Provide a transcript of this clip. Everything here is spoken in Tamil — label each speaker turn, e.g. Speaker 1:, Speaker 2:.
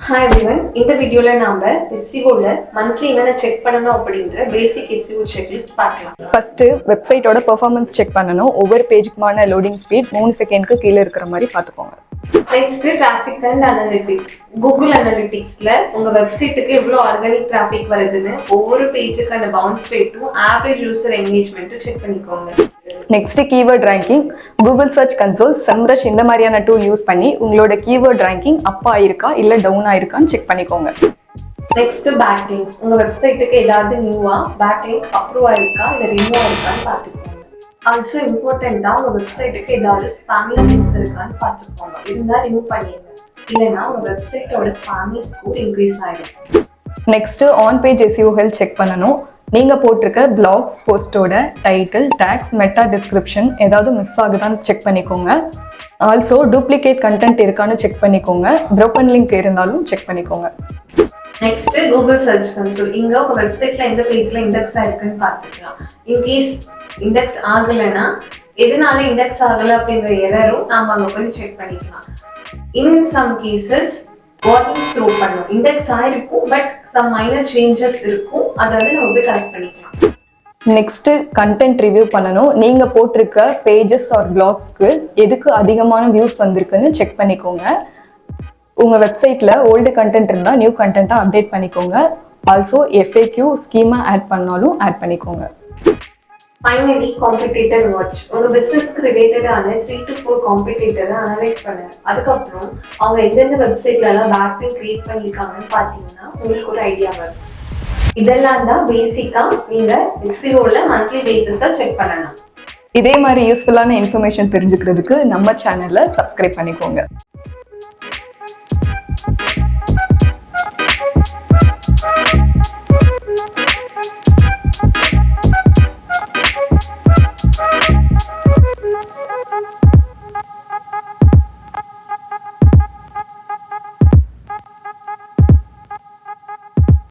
Speaker 1: Hi everyone, இந்த வீடியோல நாம SEOல monthly என்னென்ன செக் பண்ணனும் அப்படிங்கற பேசிக் SEO checklist பார்க்கலாம்.
Speaker 2: ஃபர்ஸ்ட் வெப்சைட்டோட பெர்ஃபார்மன்ஸ் செக் பண்ணனும். ஒவ்வொரு பேஜுக்குமான லோடிங் ஸ்பீட் 3 செகண்ட்க்கு கீழ இருக்கிற மாதிரி பாத்துக்கோங்க.
Speaker 1: Next traffic and analytics. Google Analyticsல உங்க வெப்சைட்டுக்கு எவ்வளவு ஆர்கானிக் டிராஃபிக் வருதுன்னு ஒவ்வொரு பேஜுக்கான பவுன்ஸ் ரேட்டும் ஆவரேஜ் யூசர் என்கேஜ்மென்ட்டும் செக் பண்ணிக்கோங்க.
Speaker 2: Next keyword ranking. Google search console, SEMrush இந்த மாதிரியான டூல் யூஸ் பண்ணி உங்களோட கீவேர்ட் ரேங்கிங் அப் ஆயிருக்கா இல்ல டவுன் ஆயிருக்கான்னு செக் பண்ணிக்கோங்க.
Speaker 1: Next backlinks. உங்க வெப்சைட்டுக்கு ஏதாவது நியூவா பேக்லிங்க் அப்ரூவ் ஆயிருக்கா இல்ல ரிமூவ் ஆயிருக்கான்னு பாத்துக்கோங்க. ஆல்சோ இம்பார்ட்டன்ட்டா உங்க வெப்சைட்டுக்கு ஏதாவது ஸ்பாமி லிங்க்ஸ் இருக்கான்னு பாத்துக்கோங்க. இருந்தா ரிமூவ் பண்ணிடுங்க. இல்லனா உங்க வெப்சைட்டோட ஸ்பாமி ஸ்கோர் இன்க்ரீஸ் ஆயிடும்.
Speaker 2: Next on page SEO health check பண்ணனும். நீங்க போட்டிருக்க பிளாக்ஸ் போஸ்டோட டைட்டில், டாக்ஸ், மெட்டா டிஸ்கிரிப்ஷன் ஏதாவது மிஸ் ஆகுதான்னு செக் பண்ணிக்கோங்க. ஆல்சோ டூப்ளிகேட் கண்டென்ட் இருக்கான்னு செக் பண்ணிக்கோங்க. broken லிங்க் இருந்தாலும் செக் பண்ணிக்கோங்க.
Speaker 1: Next Google search console. இங்க உங்க வெப்சைட்ல எந்த பேஜ்ல இண்டெக்ஸ் ஆயிருக்குன்னு பார்த்துக்கலாம். இன்கேஸ் இண்டெக்ஸ் ஆகலைன்னா எதனால இண்டெக்ஸ் ஆகல அப்படிங்கிற எரரும் நாம அங்க போய் செக் பண்ணிக்கலாம். In some cases warning throw பண்ணும். இண்டெக்ஸ் ஆயிருக்கும் பட் சம் மைனர் சேஞ்சஸ் இருக்கும். அதை வந்து நம்ம போய் கரெக்ட் பண்ணிக்கலாம்.
Speaker 2: நெக்ஸ்ட் கண்டென்ட் ரிவ்யூ பண்ணணும். நீங்க போட்டிருக்க பேஜஸ் ஆர் பிளாக்ஸ்க்கு எதுக்கு அதிகமான வியூஸ் வந்திருக்குன்னு செக் பண்ணிக்கோங்க. உங்க வெப்சைட்ல ஓல்டு கண்டென்ட் இருந்தா நியூ கண்டென்ட்டா அப்டேட் பண்ணிக்கோங்க. ஆல்சோ FAQ ஸ்கீமா ஆட் பண்ணாலும் ஆட் பண்ணிக்கோங்க.
Speaker 1: Finally competitor watch. உங்க பிசினஸ்க்கு ரிலேட்டடான 3 to 4 காம்படிட்டரை அனலைஸ் பண்ணுங்க. அதுக்கப்புறம் அவங்க எந்தெந்த வெப்சைட்ல எல்லாம் பேக்லிங்க் கிரியேட் பண்ணிருக்காங்கன்னு பாத்தீங்கன்னா உங்களுக்கு ஒரு ஐடியா வரும். இதெல்லாம் தான் பேசிக்கா நீங்க SEOல மந்த்லி பேசிஸா செக் பண்ணணும்.
Speaker 2: இதே மாதிரி யூஸ்ஃபுல்லான இன்ஃபர்மேஷன் தெரிஞ்சுக்கிறதுக்கு நம்ம சேனலை சப்ஸ்கிரைப் பண்ணிக்கோங்க.